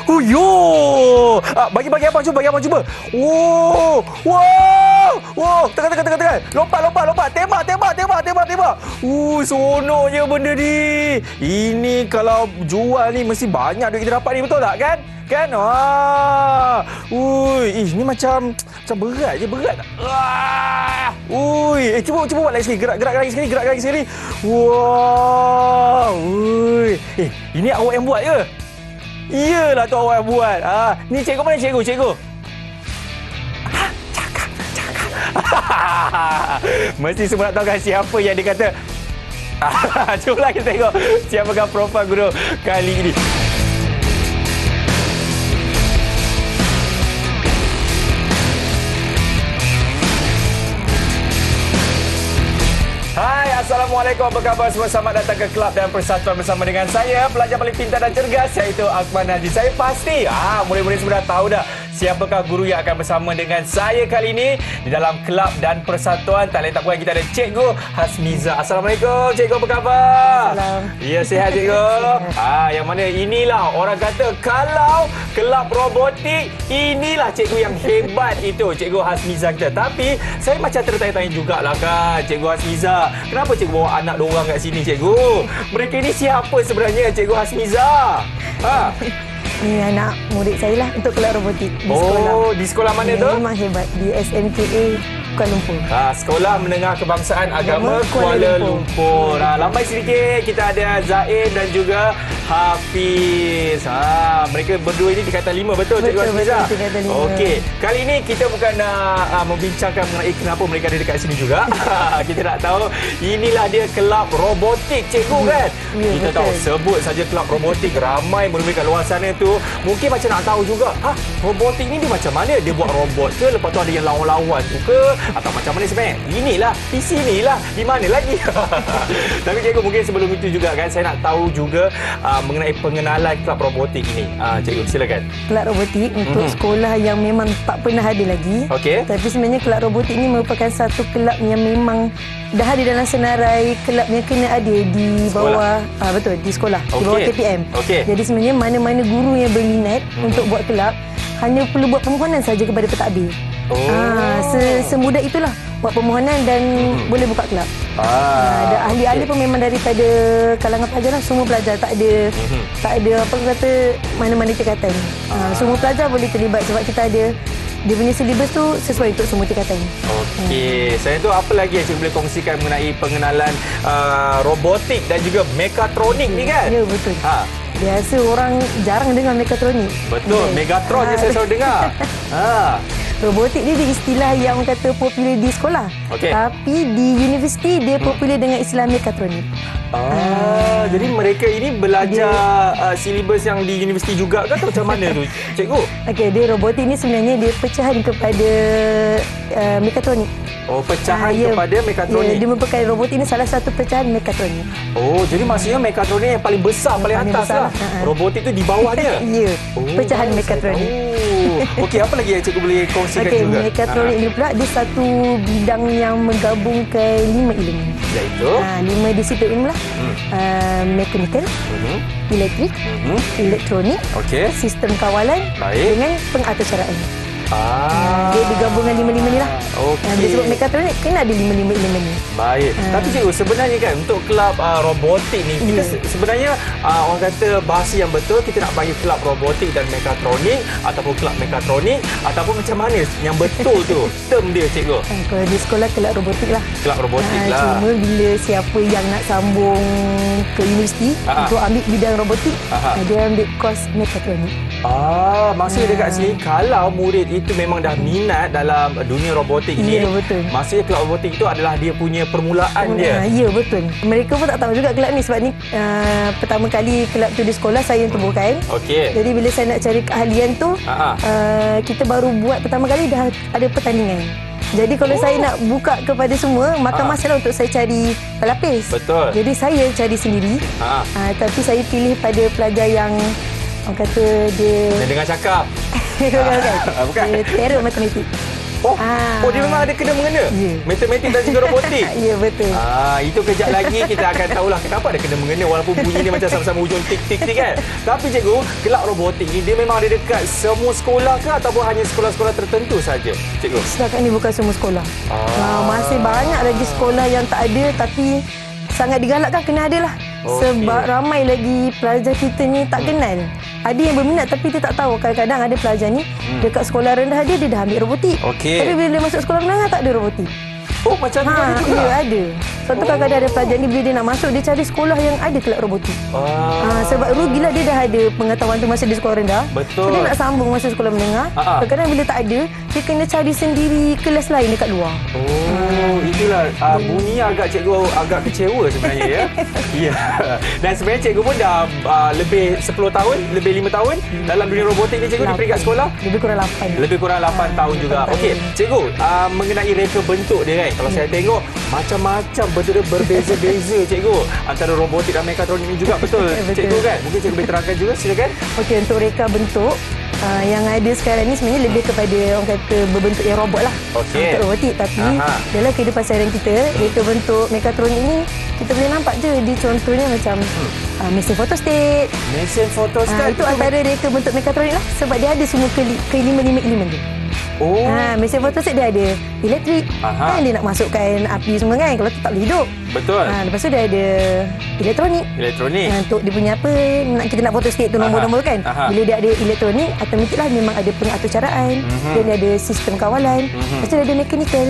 Oh, yo. Bagi abang cuba, Oh, wow. Wow, tekan. Lompat. Tembak. Seronoknya benda ni. Ini kalau jual ni mesti banyak duit kita dapat ni, betul tak kan? Ini macam berat tak? Cuba buat lagi sekali. Gerak lagi sekali. Wah, ini awak yang buat ke? Iyalah tu awak yang buat. Ni cikgu mana cikgu? Cakap. Mesti semua nak tahu kan siapa yang dia kata. Cubalah kita tengok siapakah profil guru kali ini. Assalamualaikum, apa khabar semua? Selamat datang ke Kelab dan Persatuan bersama dengan saya, pelajar paling pintar dan cergas, iaitu Akmal Najib. Saya pasti, murid-murid semua dah tahu dah siapakah guru yang akan bersama dengan saya kali ini di dalam Kelab dan Persatuan. Tak lain tak bukan, kita ada Cikgu Hasmiza. Assalamualaikum, Cikgu, apa khabar? Salam. Ya, sihat Cikgu? Yang mana inilah orang kata kalau Kelab Robotik, inilah Cikgu yang hebat itu, Cikgu Hasmiza kita. Tapi saya macam tertanya-tanya jugalah kan, Cikgu Hasmiza, kenapa Cikgu bawa anak diorang kat sini, Cikgu? Mereka ni siapa sebenarnya, Cikgu Hasmiza? Ini anak murid saya lah untuk Kelab Robotik di sekolah. Di sekolah mana tu? Memang hebat, di SMKA Kuala Lumpur. Sekolah Menengah Kebangsaan Agama Kuala Lumpur. Lambai sedikit, kita ada Zain dan juga Hafiz. Mereka berdua ini tingkatan 5, betul Cikgu Hasmiza? Betul, tingkatan 5. Okey, kali ini kita bukan nak membincangkan mengenai kenapa mereka ada dekat sini juga. Kita nak tahu, inilah dia Kelab Robotik, Cikgu kan? Ya, Kita betul. tahu, sebut saja Kelab Robotik, ramai murid-murid kat luar sana tu mungkin macam nak tahu juga, robotik ni dia macam mana? Dia buat robot ke? Lepas tu ada yang lawan-lawan tu ke? Atau macam mana sebenarnya? Inilah, di sinilah, di mana lagi? Tapi Cikgu, mungkin sebelum itu juga kan, saya nak tahu juga mengenai pengenalan Kelab Robotik ini. Cikgu, silakan. Kelab Robotik untuk sekolah yang memang tak pernah ada lagi. Okey. Tapi sebenarnya Kelab Robotik ini merupakan satu kelab yang memang dah ada dalam senarai kelab yang kena ada di bawah betul, di sekolah, di bawah KPM. Okey. Jadi sebenarnya mana-mana guru yang berminat untuk buat kelab hanya perlu buat permohonan saja kepada pentadbir. Semudah itulah, buat permohonan dan boleh buka kelab. Dan ahli-ahli pun memang daripada kalangan pelajar lah, semua pelajar, tak ada apa kata mana-mana tingkatan. Semua pelajar boleh terlibat sebab kita ada dia punya silibus tu sesuai untuk semua tingkatan. Okey, saya tu apa lagi yang Cikgu boleh kongsikan mengenai pengenalan robotik dan juga mekatronik ni kan? Ya, betul. Biasa orang jarang dengar mekatronik. Betul, Megatron je saya selalu dengar. Robotik ni dia istilah yang orang kata popular di sekolah. Okey. Tapi di universiti dia popular dengan istilah mekatronik. Jadi mereka ini belajar silibus yang di universiti juga ke atau macam mana tu, Cikgu? Okey, dia robotik ni sebenarnya dia pecahan kepada mekatronik. Pecahan kepada mekatronik. Dia merupakan robotik ni salah satu pecahan mekatronik. Jadi maksudnya mekatronik yang paling besar, paling atas lah. Robotik tu di bawah dia. Ya, pecahan mekatronik. Okey, apa lagi yang Cikgu boleh kongsikan juga? Mekatronik ni pula dia satu bidang yang menggabungkan 5 ilmu. Iaitu? 5 disiplin ilmu lah. Mekanikal, elektrik, elektronik, sistem kawalan dengan pengaturcaraan. Dia digabungkan 5-5 ni lah. Dia sebut mekatronik, kena ada 5-5 elemen ni. Baik. Tapi Cikgu, sebenarnya kan untuk kelab robotik ni, kita sebenarnya orang kata bahasa yang betul, kita nak panggil kelab robotik dan mekatronik ataupun kelab mekatronik ataupun macam mana yang betul tu term dia, Cikgu? Kalau di sekolah kelab robotik lah. Kelab robotik lah. Cuma bila siapa yang nak sambung ke universiti untuk ambil bidang robotik, dia ambil kos mekatronik. Maksudnya dekat sini kalau murid itu memang dah minat dalam dunia robotik ini, betul. maksudnya kelab robotik itu adalah dia punya permulaan dia. Ya, betul. Mereka pun tak tahu juga kelab ni sebab ni pertama kali kelab tu di sekolah saya yang tubuhkan. Jadi bila saya nak cari keahlian tu, kita baru buat pertama kali dah ada pertandingan. Jadi kalau saya nak buka kepada semua, makan masa lah untuk saya cari pelapis. Betul. Jadi saya cari sendiri. Tapi saya pilih pada pelajar yang orang kata dia dengar cakap. Bukan. Dia teruk matematik. Dia memang ada kena-mengena. Ya. Matematik dan juga robotik. Ya, betul. Itu kejap lagi kita akan tahulah kenapa ada kena-mengena walaupun bunyi ni macam sama-sama hujung tik-tik kan. Tapi cikgu, kelab robotik ni dia memang ada dekat semua sekolah ke ataupun hanya sekolah-sekolah tertentu saja, cikgu? Setakat ni bukan semua sekolah. Masih banyak lagi sekolah yang tak ada, tapi sangat digalakkan kena ada lah. Sebab ramai lagi pelajar kita ni tak kenal. Ada yang berminat tapi dia tak tahu. Kadang-kadang ada pelajar ni dekat sekolah rendah dia dah ambil robotik. Tapi bila dia masuk sekolah menengah tak ada robotik. Macam tu ada juga? Ya, ada. Sebab tu kadang-kadang ada pelajar ni bila dia nak masuk, dia cari sekolah yang ada kelab robotik. Sebab rugilah dia dah ada pengetahuan tu masa di sekolah rendah. Betul. So, dia nak sambung masa sekolah menengah. Kadang-kadang bila tak ada, dia kena cari sendiri kelas lain dekat luar. Itulah bunyi cikgu agak kecewa sebenarnya ya. Ya. Dan sebenarnya cikgu pun dah lebih 10 tahun, lebih 5 tahun dalam dunia robotik ni cikgu di peringkat sekolah? Lebih kurang 8. Lebih kurang 8 tahun juga. Okey, cikgu, mengenai reka bentuk dia kan. Kalau saya tengok macam-macam bentuk dia berbeza-beza cikgu. Antara robotik dan mekatronik ni juga betul. Cikgu kan? Mungkin cikgu boleh terangkan juga, silakan. Okey, untuk reka bentuk yang ada sekarang ni sebenarnya lebih kepada orang kata berbentuk yang robot lah. Untuk robotik. Tapi dalam kehidupan seharian kita, reka bentuk mekatronik ni kita boleh nampak je di contohnya macam mesin fotostat. Mesin fotostat itu antara reka bentuk mekatronik lah. Sebab dia ada semua kelima-lima elemen tu. Mesin fotostat dia ada elektrik. Kan dia nak masukkan api semua kan. Kalau tu tak boleh hidup. Betul. Lepas tu dia ada elektronik. Untuk dia punya apa, kita nak fotostat tu nombor-nombor kan. Bila dia ada elektronik, automatik lah memang ada pengatur caraan. Dan dia ada sistem kawalan. Lepas tu dia ada mekanikal.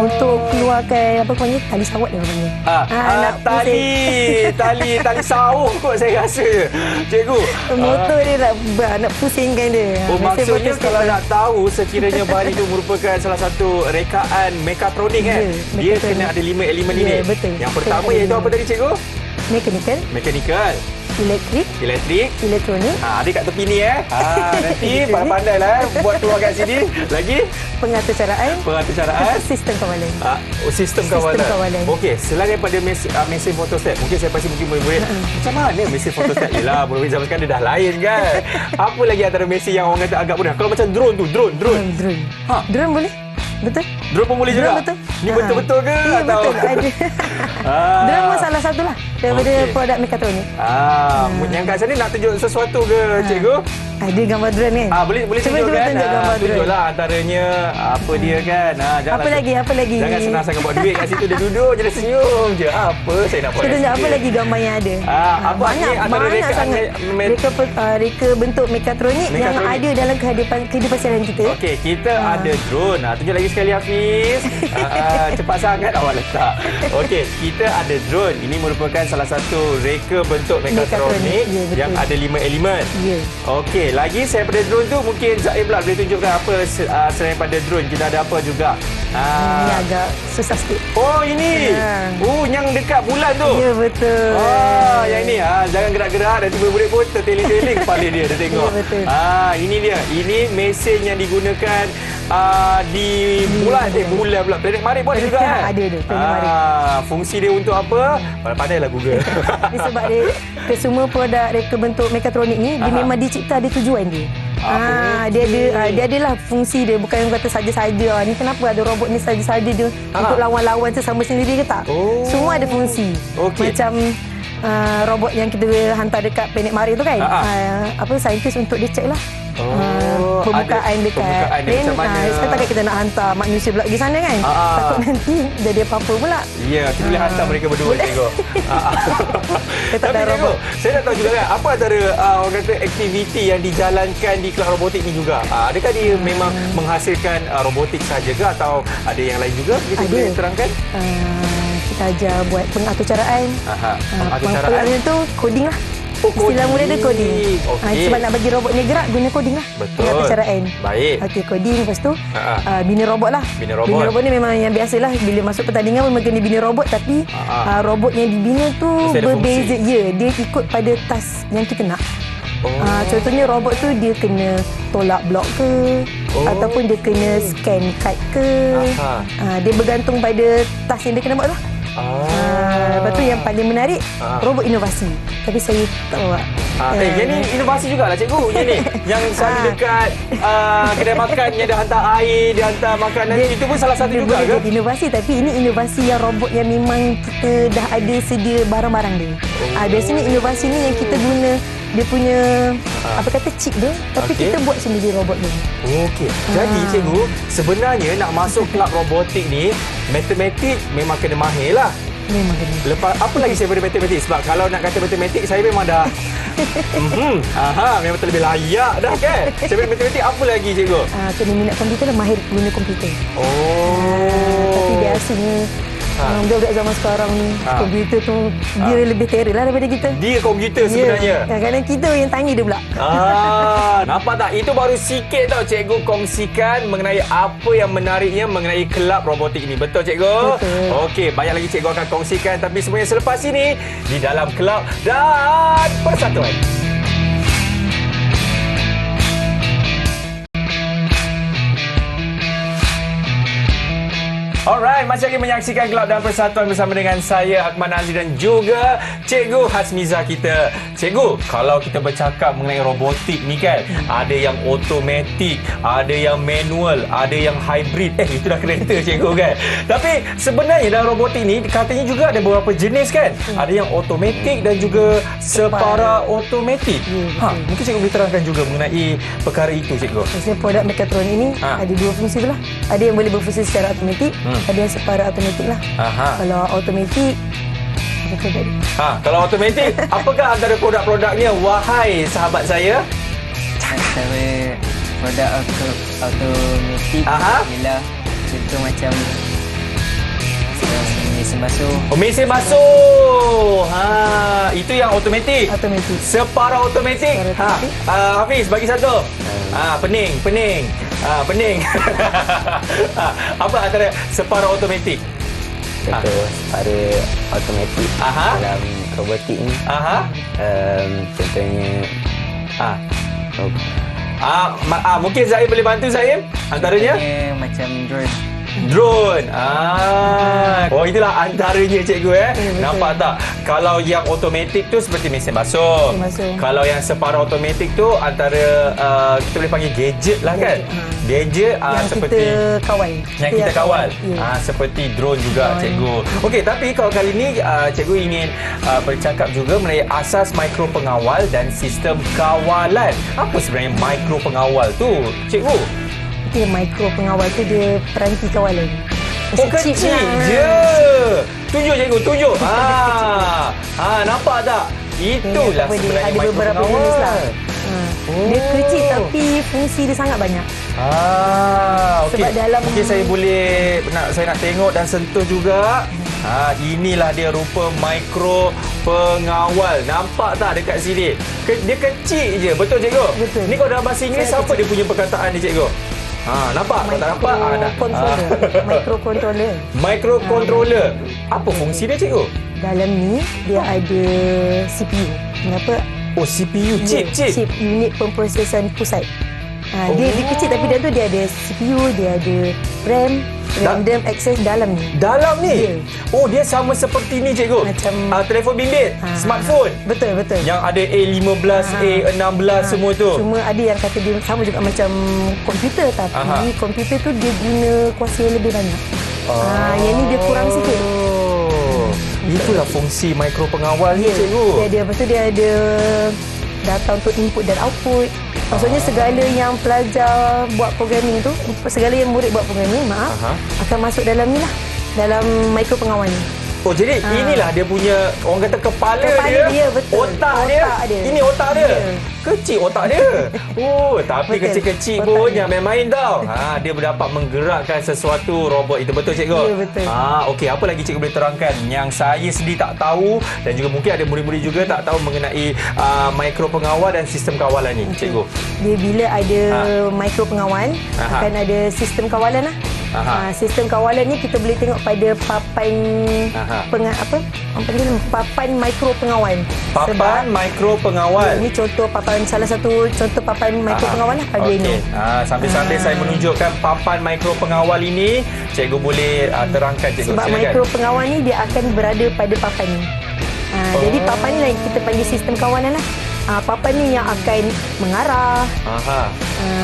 Untuk keluarkan apa panggil tali sawat dia panggil. Tali sauh kot saya rasa. Cikgu. Motor dia nak pusingkan dia. Maksudnya kalau nak tahu sekiranya bahan itu merupakan salah satu rekaan mekatronik kan. Dia kena ada 5 elemen ini. Betul. Yang pertama iaitu apa tadi cikgu? Mekanikal. Elektrik. Elektronik. Ada kat tepi ni nanti pandai-pandailah buat keluar kat sini. Lagi? Pengatur caraan. Sistem kawalan. Sistem kawalan. Okey, selain daripada mesin fotostat, mungkin saya pasti murid-murid macam mana mesin fotostat? Yelah, murid zaman sekarang dia dah lain kan. Apa lagi antara mesin yang orang kata agak mudah? Kalau macam drone tu, drone. Drone boleh? Betul. Drone pun boleh juga? Betul. Ni betul-betul ke? Ya, betul. Ada. Drone pun salah satu lah daripada produk mekatronik. Yang kat sana nak tunjuk sesuatu ke cikgu? Ada gambar drone kan? Boleh tunjukkan. Tunjuklah antaranya apa dia kan. Apa lagi? Jangan senang-senang buat duit kat situ. Dia duduk je, dia senyum je. Apa saya nak buat kat situ? Apa lagi gambar yang ada? Banyak sangat reka bentuk mekatronik yang ada dalam kehidupan seharian kita. Okey, kita ada drone. Tunjuk lagi sekali Hafiz. Cepat sangat awak letak. Okey, kita ada drone. Ini merupakan salah satu reka bentuk mekatronik yang ada 5 elemen. Okey, lagi saya pada drone tu mungkin Zaim pula boleh tunjukkan apa selain pada drone kita ada apa juga. Ini agak susah sikit. Ini. Yang dekat bulan tu. Ya, betul. Yang ni jangan gerak-gerak nanti murid pun terteling-teling kepala dia tengok. Ya, betul. Ini dia. Ini mesin yang digunakan di bulan pula. Planet Marikh pun ada juga kan? Ada Planet Marikh. Fungsi dia untuk apa? Pandai-pandailah Google. Sebab dia semua produk reka bentuk mekatronik ni dia memang dicipta ada tujuan dia. Dia adalah fungsi dia, bukan kata saja-saja ni kenapa ada robot ni saja-saja dia untuk lawan-lawan sesama sendiri ke tak. Semua ada fungsi. Macam robot yang kita hantar dekat Planet Marikh tu kan. Saintis untuk dia check lah pembukaan dekat plane. Sekarang takkan kita nak hantar manusia pula pergi sana kan. Takut nanti jadi apa-apa pula. Ya, kita boleh hantar mereka berdua tengok. Tapi tengok, saya nak tahu juga kan, apa antara orang kata aktiviti yang dijalankan di kelab robotik ni juga? Adakah dia memang menghasilkan robotik saja ke atau ada yang lain juga? Kita boleh terangkan? Kita ajar buat pengatur caraan. Pengatur caraan tu coding lah. Istilah mudah dia coding. Sebab nak bagi robot ni gerak, guna coding lah. Betul. Pengatur caraan. Baik. Coding. Lepas tu bina robot lah. Bina robot ni memang yang biasalah. Bila masuk pertandingan memang kena bina robot. Tapi robot yang dibina tu berbeza. Ya, dia ikut pada task yang kita nak. Contohnya robot tu dia kena tolak blok ke, ataupun dia kena scan kad ke. Dia bergantung pada task yang dia kena buat lah. Lepas tu yang paling menarik, robot inovasi. Tapi saya tak bawa. Yang ni inovasi jugalah cikgu. Yang ni yang selalu dekat kedai makan yang dia hantar air, dia hantar makanan, itu pun salah satu dia juga boleh ke? jadi inovasi, tapi ini inovasi yang robot yang memang kita dah ada sedia barang-barang dia. Biasanya inovasi ni yang kita guna dia punya apa kata chip dia, tapi kita buat sendiri robot dia. Okey. Jadi cikgu, sebenarnya nak masuk kelab robotik ni, matematik memang kena mahir lah. Memang kena. Lepas apa lagi saya pada matematik, sebab kalau nak kata matematik saya memang dah memang terlebih layak dah kan. Saya pada matematik apa lagi cikgu? Kena minat komputer lah, mahir guna komputer. Tapi biasanya budak-budak zaman sekarang ni komputer tu dia lebih terror lah daripada kita. Dia komputer sebenarnya. Kadang-kadang kita yang tanya dia pula. Nampak tak? Itu baru sikit tau cikgu kongsikan mengenai apa yang menariknya mengenai kelab robotik ini. Betul cikgu? Betul. Okey, banyak lagi cikgu akan kongsikan, tapi semuanya selepas ini di dalam kelab dan persatuan. Alright, masih lagi menyaksikan Kelab dan Persatuan bersama dengan saya, Akmal Nazri, dan juga Cikgu Hasmiza kita. Cikgu, kalau kita bercakap mengenai robotik ni kan, ada yang automatik, ada yang manual, ada yang hybrid. Itu dah kereta cikgu kan. Tapi sebenarnya dalam robotik ni katanya juga ada beberapa jenis kan. Ada yang automatik dan juga separa automatik. Mungkin cikgu boleh terangkan juga mengenai perkara itu cikgu. Maksudnya produk mekatronik ini ada dua fungsi tu lah. Ada yang boleh berfungsi secara automatik, ada yang separa automatik lah. Kalau automatik, apa tu tadi? Kalau automatik, apakah antara produk-produknya, wahai sahabat saya? Antara produk automatik ialah contoh macam mesin basuh. Mesin basuh. Itu yang automatik. Automatik. Separa automatik. Hafiz bagi satu. Pening. Pening. Apa antara separa automatik? Contoh separa automatik dalam robotik ni. Contohnya mungkin Zahir boleh bantu saya antaranya? Macam Drone. Itulah antaranya cikgu Nampak tak? Kalau yang automatik tu seperti mesin basuh. Kalau yang separa automatik tu antara kita boleh panggil gadget lah kan. Gadget yang seperti kita kawal. Yang kita kawal. Seperti drone juga cikgu. Okey, tapi kalau kali ni cikgu ingin bercakap juga mengenai asas mikro pengawal dan sistem kawalan. Apa sebenarnya mikro pengawal tu cikgu? Itu yang mikro pengawal tu dia peranti kawalan. Kecil je. Tunjuk cikgu, tunjuk. Nampak tak? Itulah sebenarnya ada mikro beberapa pengawal. jenis lah. Dia kecil tapi fungsi dia sangat banyak. Okey. Sebab dalam Mungkin saya nak tengok dan sentuh juga. Inilah dia rupa mikro pengawal. Nampak tak dekat sini? Dia kecil je. Betul cikgu? Betul. Ni kalau dalam bahasa Inggeris apa dia punya perkataan ni cikgu? Nampak? Kalau tak nampak Microcontroller. Microcontroller. Apa fungsi dia cikgu? Dalam ni dia ada CPU. Kenapa? CPU, chip. Unit pemprosesan pusat. Dia kecil tapi dalam tu dia ada CPU, dia ada RAM, random access dalam ni. Dalam ni? Ya. Dia sama seperti ni cikgu. Macam telefon bimbit, smartphone. Betul. Yang ada A15, A16 semua tu. Cuma ada yang kata dia sama juga macam komputer, tapi komputer tu dia guna kuasa yang lebih banyak. Yang ni dia kurang sikit. Itulah fungsi mikro pengawal ni cikgu. Lepas tu dia ada data untuk input dan output. Maksudnya segala yang pelajar buat programming tu, segala yang murid buat programming, akan masuk dalam ni lah, dalam mikro pengawal ni. Jadi inilah dia punya, orang kata kepala dia, betul. Otak dia. Ini otak dia. Kecil otak dia. Tapi Betul. kecil-kecil pun jangan main-main tau. Dia dapat menggerakkan sesuatu robot itu. Betul cikgu? Ya, betul. Okey, apa lagi cikgu boleh terangkan yang saya sendiri tak tahu dan juga mungkin ada murid-murid juga tak tahu mengenai mikro pengawal dan sistem kawalan ni, cikgu? Dia bila ada mikro pengawal, akan ada sistem kawalan lah. Sistem kawalan ni kita boleh tengok pada papan papan mikro pengawal. Papan mikro pengawal. Ini contoh salah satu contoh papan mikro pengawal lah pada ini. Sambil-sambil saya menunjukkan papan mikro pengawal ini, cikgu boleh terangkan, cikgu. Sebab silakan. mikro pengawal ni dia akan berada pada papan ni. Jadi papan ni lah yang kita panggil sistem kawalan lah. Papan ni yang akan mengarah,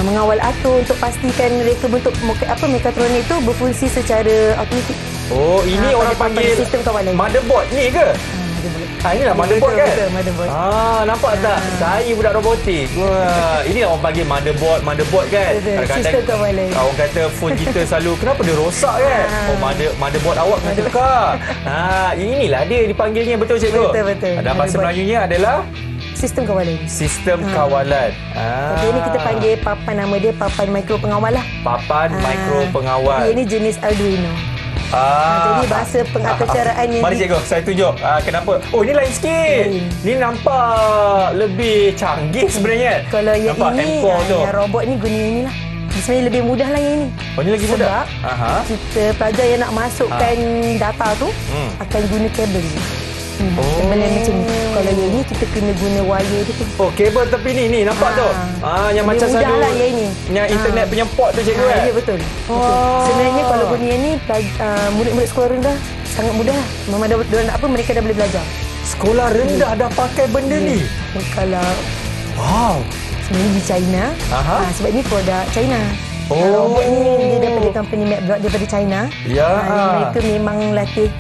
mengawal atur untuk pastikan reka bentuk mekatronik itu berfungsi secara automatik. Oh, ini orang panggil sistem kawalan. Motherboard ni ke? Inilah motherboard kan? Betul, motherboard. Nampak tak? Saya budak robotik. Wah, ini orang panggil motherboard kan? Betul, Kadang-kadang sistem kawalan. orang kata phone kita selalu kenapa dia rosak kan? Motherboard awak kena tukar. Inilah dia dipanggilnya, betul cikgu? Betul. Dan bahasa Melayunya adalah sistem kawalan. Sistem kawalan. Okey, ini kita panggil papan, nama dia papan mikro pengawal lah. Papan mikro pengawal. Ini jenis Arduino. Jadi bahasa pengaturcaraan yang mari cikgu, saya tunjuk kenapa. Oh, ini lain sikit. Ini nampak lebih canggih sebenarnya. Kalau yang nampak ini, yang robot ni guna yang ni lah. Sebenarnya lebih mudah lah yang ini. Oh, ini lagi mudah? Sebab kita pelajar yang nak masukkan data tu akan guna kabel. Kabel yang macam ni. Kalau yang ini kita kena guna wire dia tu. Oh, kabel tepi ni nampak tu. Yang macam mudah selalu lah yang ini. Yang internet punya port tu cikgu kan? Ya, betul. Sebenarnya kalau guna yang ni murid-murid sekolah rendah sangat mudah lah. Memang mereka dah boleh belajar. Sekolah rendah dah pakai benda ni. Kalau sebenarnya di China. Sebab ini produk China. Robot ni dia daripada company MacBlock daripada China. Mereka memang latih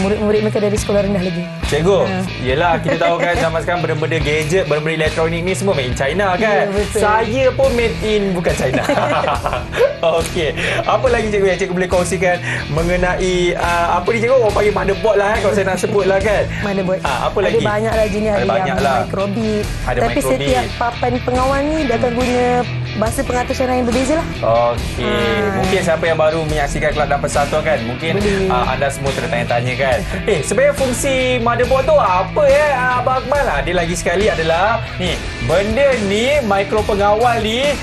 murid-murid mereka dari sekolah rendah lagi. Cikgu, yelah kita tahu kan zaman sekarang benda-benda gadget, benda-benda elektronik ni semua made in China kan? Betul. Saya pun made in bukan China. Okey. Apa lagi cikgu yang cikgu boleh kongsikan mengenai apa ni cikgu? Orang panggil motherboard lah kalau saya nak sebut lah kan? Motherboard. Apa lagi? Ada banyak lah jenis, ada yang microbit. Tapi setiap papan pengawal ni dia akan guna bahasa pengaturcaraan yang berbeza lah. Okey. Mungkin siapa yang baru menyaksikan Kelab dan Persatuan kan? Mungkin anda semua tertanya-tanya kan? Sebenarnya fungsi motherboard tu apa ya Abang Akmal? Dia lagi sekali adalah ni, benda ni mikro pengawal ni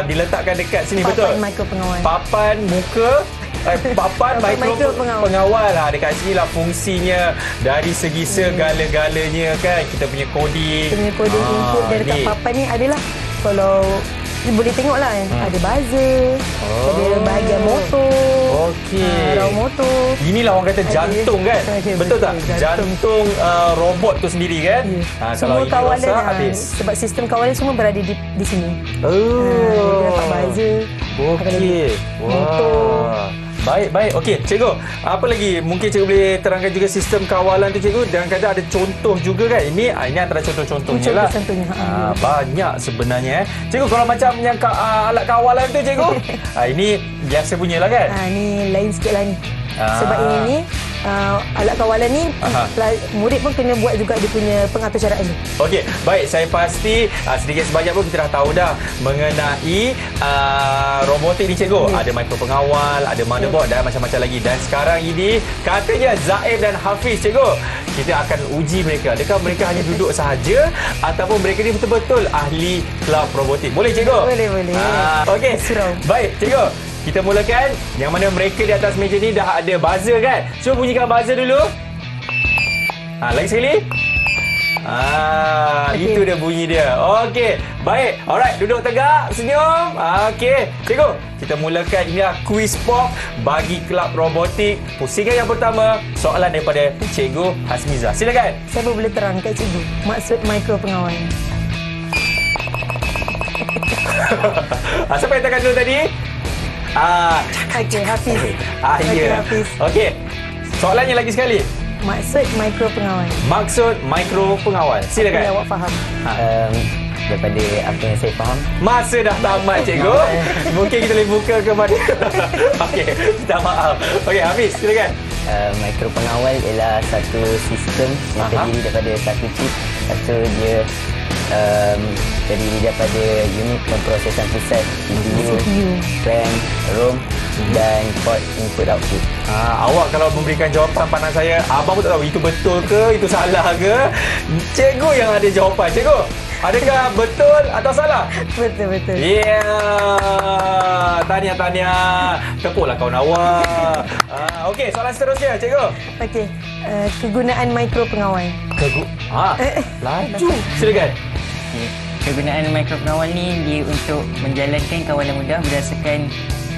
diletakkan dekat sini, betul? Papan mikro pengawal. Papan muka papan mikro pengawal dekat sini lah fungsinya dari segi segala-galanya kan. Kita punya coding. Kita punya coding input dari dekat papan ni adalah kalau boleh tengoklah ada buzzer, ada bahagian motor. Raut motor. Inilah orang kata jantung kan? Betul tak? Jantung robot tu sendiri kan? Semua kawalan sebab sistem kawalan semua berada di sini. Dia dapat buzzer. Motor. Baik. Okey, cikgu. Apa lagi? Mungkin cikgu boleh terangkan juga sistem kawalan tu cikgu. Dan kata ada contoh juga kan? Ini antara contoh-contohnya lah. Banyak sebenarnya. Cikgu, kalau macam yang alat kawalan tu cikgu. Ini biasa punya lah kan? Ini lain sikit lah ni. Sebab ini alat kawalan ni murid pun kena buat juga dia punya pengaturcaraan ni. Okey, baik, saya pasti sedikit sebanyak pun kita dah tahu dah mengenai robotik ni cikgu. Ada mikro pengawal, ada motherboard dan macam-macam lagi. Dan sekarang ini katanya Zaid dan Hafiz cikgu, kita akan uji mereka. Adakah mereka hanya duduk sahaja ataupun mereka ni betul-betul ahli kelab robotik? Boleh cikgu? Boleh. Okey, baik cikgu. Kita mulakan yang mana mereka di atas meja ni dah ada buzzer kan? Cuba bunyikan buzzer dulu. Lagi sekali. Itu dia bunyi dia. Okey, baik. Alright, duduk tegak, senyum. Okey, cikgu, kita mulakan ini quiz pop bagi kelab robotik. Pusingan yang pertama, soalan daripada Cikgu Hasmiza. Silakan. Siapa boleh terangkan cikgu maksud mikro pengawal? Siapa yang tekan dulu tadi? Okey, Hafiz. Ya. Okey. Soalannya lagi sekali. Maksud mikro pengawal. Maksud mikro pengawal. Silakan. Apa yang awak faham? Daripada apa yang saya faham, masa dah tamat cikgu. Mungkin kita boleh buka kepada okey, minta maaf. Okey, Hafiz, silakan. mikro pengawal ialah satu sistem yang terdiri daripada satu chip. Satu dia terdiri daripada unit pemprosesan pusat, CPU, RAM, ROM dan port input output. Awak kalau memberikan jawapan pandang saya, abang pun tak tahu itu betul ke, itu salah ke. Cikgu yang ada jawapan. Cikgu, Adakah betul atau salah? Betul. Tahniah. Tepuklah kawan awak. Okey, soalan seterusnya, cikgu. Okey. Kegunaan mikro pengawal. Laju. Silakan. Okay. Kegunaan mikropengawal ni dia untuk menjalankan kawalan mudah berdasarkan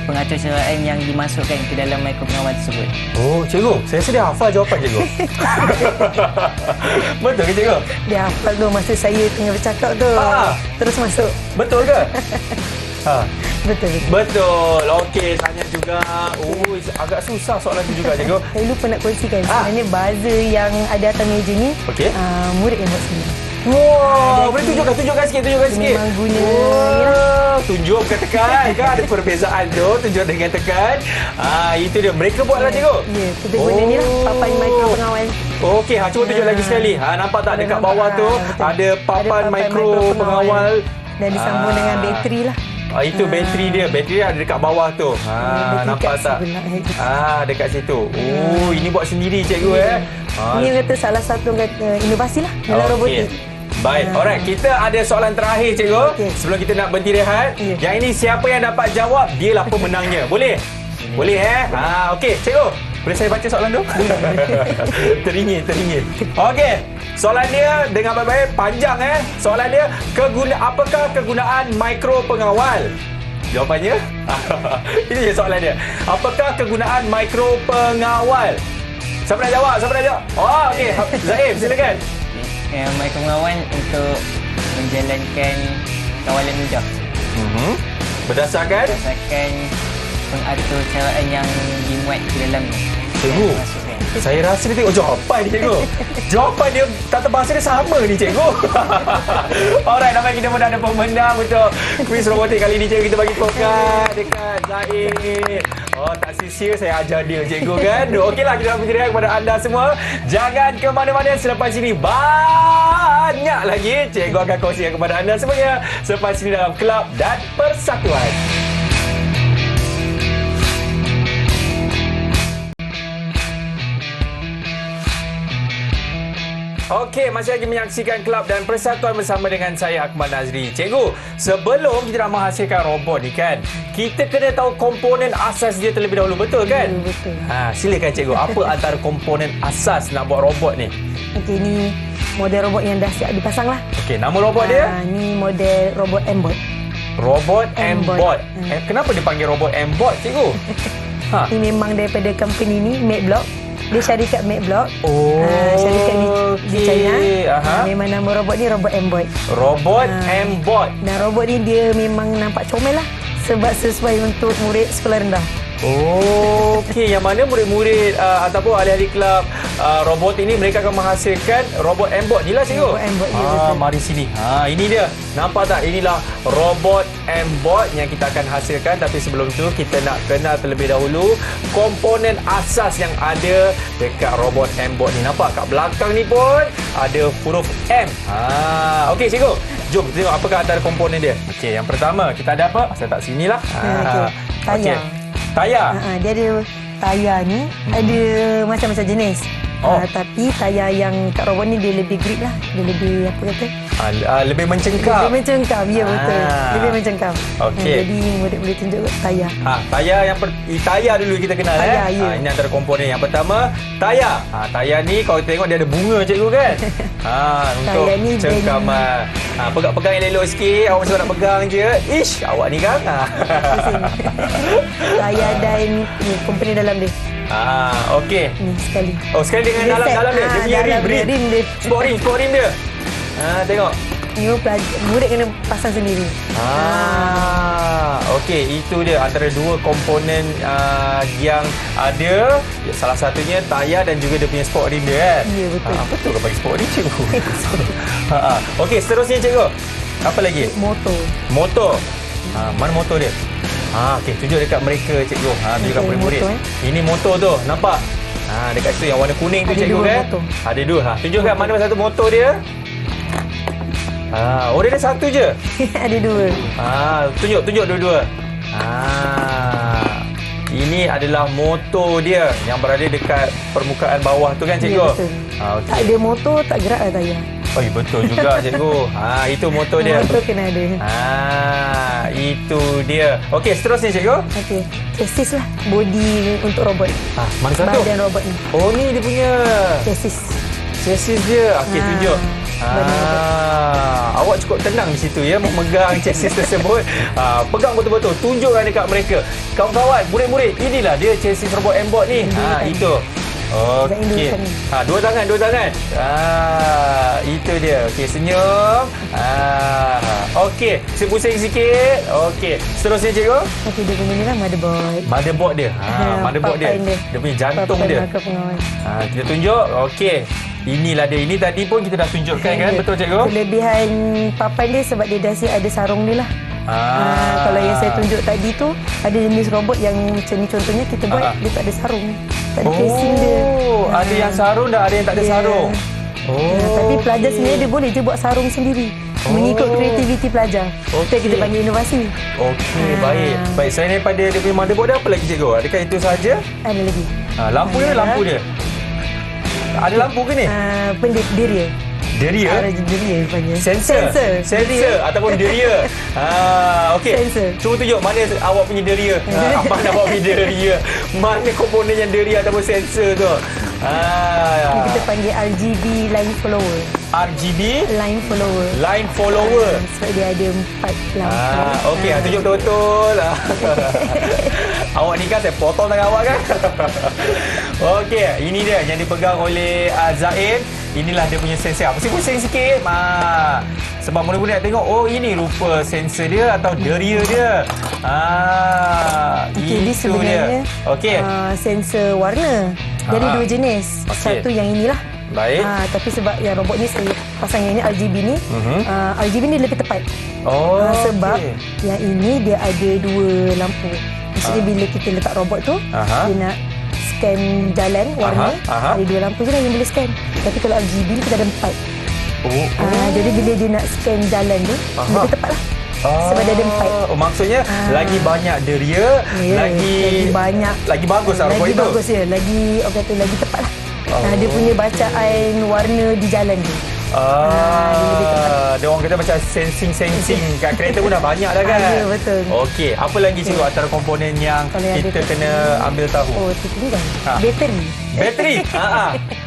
pengaturan yang dimasukkan ke dalam mikropengawal tersebut. Oh, cikgu, saya sedia hafal jawapan cikgu. Betul ke cikgu? Dia hafal tu masa saya tengah bercakap tu. Terus masuk. Betul ke? Betul. Betul. Okey, tanya juga. Agak susah soalan tu juga cikgu. Saya lupa nak kongsikan. Sebenarnya buzzer yang ada atas meja ni, Okey. murid yang buat sendiri. Wow, boleh tunjukkan sikit. Memang guna tunjuk bukan tekan kan, ada perbezaan tu, tunjuk dengan tekan. Itu dia, mereka buatlah cikgu. Ya, kita guna ni lah papan mikro pengawal. Okey, cuba tunjuk lagi sekali. Nampak tak dekat bawah tu ada papan mikro pengawal dan disambung dengan bateri lah. Itu bateri dia ada dekat bawah tu. Nampak tak? Dekat situ. Ini buat sendiri cikgu Ini kata salah satu inovasi lah dalam robotik. Baik, alright. Kita ada soalan terakhir cikgu. Sebelum kita nak berhenti rehat. Yang ini siapa yang dapat jawab, dialah pemenangnya. Boleh? Boleh okey, cikgu. Boleh saya baca soalan tu? Teringin. Okey. Soalan dia dengan baik-baik, panjang Soalan dia, apakah kegunaan mikro pengawal? Jawapannya? Ini je soalan dia. Apakah kegunaan mikro pengawal? Siapa nak jawab? Okey. Zaim, silakan. Mikropengawal untuk menjalankan kawalan mudah. Berdasarkan pengaturcaraan yang dimuat di dalamnya. Cikgu, saya rasa dia tengok jawapan ni cikgu. Jawapan dia, tata bahasa dia sama ni cikgu. Alright, nampaknya kita pun dah ada pemenang untuk kuis robotik kali ni cikgu. Kita bagi pokat dekat Zaid. Tak sia-sia saya ajar dia cikgu kan. Okeylah, kita nak berjaya kepada anda semua. Jangan ke mana-mana, selepas ini banyak lagi cikgu akan kongsikan kepada anda semuanya selepas ini dalam Kelab dan Persatuan. Okey, masih lagi menyaksikan Kelab dan Persatuan bersama dengan saya, Akmal Nazri. Cikgu, sebelum kita nak menghasilkan robot ni kan, kita kena tahu komponen asas dia terlebih dahulu, betul kan? Betul. Silakan cikgu, apa antara komponen asas nak buat robot ni? Okey, ni model robot yang dah siap dipasang lah. Okey, nama robot dia? Ni model robot M-Bot. Robot M-Bot. Kenapa dipanggil robot M-Bot, cikgu? Ini memang daripada company ni, MateBlock. Dia syarikat MateBlock. Syarikat di China. Memang nama robot ni robot M-Bot. Robot M-Bot. Dan robot ni dia memang nampak comel lah. Sebab sesuai untuk murid sekolah rendah. Okey, yang mana murid-murid ataupun ahli-ahli kelab robot ini, mereka akan menghasilkan robot M-Bot ni lah cikgu. Robot M-Bot, ya, betul. Mari sini. Ini dia. Nampak tak? Inilah robot M-Bot yang kita akan hasilkan. Tapi sebelum tu kita nak kenal terlebih dahulu komponen asas yang ada dekat robot M-Bot ni. Nampak kat belakang ni pun ada huruf M. Okey cikgu, jom kita tengok apakah antara komponen dia. Okey, yang pertama kita ada apa? Saya tak sinilah. Tayar. Tayar. Dia ada tayar ni, ada macam-macam jenis. Tapi tayar yang kat robot ni dia lebih grip lah. Dia lebih apa kata? Lebih mencengkam. Lebih mencengkam, ya betul. Lebih mencengkam. Okey. Jadi murid boleh tunjuk tayar. Tayar yang tayar dulu kita kenal tayar, ya. Ini antara komponen yang pertama, tayar. Tayar ni kalau tengok dia ada bunga cikgu kan. Untuk ni cengkaman. Pegang elok-elok sikit. Awak mesti nak pegang je. Ish, awak ni kan. Tayar dan ni komponen dalam dia. Okey. Ni sekali. Sekali dengan dalam dia. Dia punya rim dia. Sport rim dia. Tengok. Ni murid kena pasang sendiri. Okey, itu dia antara dua komponen yang ada. Salah satunya tayar dan juga dia punya sport rim dia kan. Ya, betul. Betul ke bagi sport rim cikgu? Okey, seterusnya cikgu. Apa lagi? Motor. Mana motor dia? Okey, tunjuk dekat mereka cikgu. Tunjuk dekat murid-murid. Ini motor tu, nampak? Dekat situ yang warna kuning tu cikgu kan? Ada dua. Tunjukkan mana satu motor dia. Dia ada satu je. Ada dua. Tunjuk dua-dua. Ini adalah motor dia yang berada dekat permukaan bawah tu kan cikgu? Ya, betul. Tak ada motor, tak gerak lah tayar. Oh, betul juga cikgu. Itu motor dia. Motor kena ada. Itu dia. Okey, seterusnya cikgu. Okey. Chassis lah. Body untuk robot. Mana satu? Badan robot ni. Oh, ni dia punya chassis dia. Okey, tunjuk. Awak cukup tenang di situ ya, memegang chassis tersebut. Pegang betul-betul, tunjukkan dekat mereka. Kawan-kawan, murid-murid, inilah dia chassis robot M-Bot ni. Itu. Okey. Dua tangan. Itu dia. Okey, senyum. Okey, pusing sikit. Okey, seterusnya cikgu. Okey, dia punya ni lah motherboard. Motherboard dia. Motherboard dia. Dia punya jantung dia. Kita tunjuk. Okey. Inilah dia. Ini tadi pun kita dah tunjukkan kan? Betul cikgu? Kelebihan papan dia sebab dia dah ada sarung dia lah. Kalau yang saya tunjuk tadi tu, ada jenis robot yang macam ni contohnya kita buat, dia tak ada sarung. Tak ada casing dia. Ada yang sarung dah, ada yang tak ada sarung. Tapi pelajar sendiri dia boleh je buat sarung sendiri. Mengikut kreativiti pelajar. Itu yang kita panggil inovasi. Okey, baik. Selain daripada dia punya motherboard, ada apa lagi cikgu? Adakah itu sahaja? Ada lagi. Lampu dia. Ada lampu ke ni? Deria. Deria? Deria panggil. Sensor ataupun deria. Okey. Cuba tunjuk mana awak punya deria. Mana awak punya deria? Mana komponen yang deria ataupun sensor tu? Kita panggil RGB line follower. RGB? Line follower. Sebab dia ada 4 lampu. Okey, tunjuk betul-betul. Awak ni kan saya potong tangan awak kan? Okey, ini dia yang dipegang oleh Zaim. Inilah dia punya sensor. Pusing-pusing sikit. Sebab mula-mula nak tengok, ini rupa sensor dia atau deria dia. Ini Itu sebenarnya dia. sensor warna. Jadi dua jenis. Satu yang inilah. Baik. Tapi sebab yang robot ni saya pasang yang ini RGB ni, RGB ni lebih tepat. Sebab yang ini dia ada 2 lampu. Maksudnya bila kita letak robot tu, dia nak scan jalan warna, ada 2 lampu je lah yang boleh scan. Tapi kalau RGB ni kita ada 4. Jadi bila dia nak scan jalan tu, lebih tepat lah. Sebab dia ada 4. Maksudnya lagi banyak deria, lagi banyak, lagi bagus lah robot itu. Lagi bagus ya, lagi tepat lah. Dia punya bacaan warna di jalan tu. Dia orang kata macam sensing kat kereta pun dah banyak dah kan? Ya, betul. Okey, apa lagi cikgu antara komponen yang kita kena ambil tahu? Tertinggal. Bateri.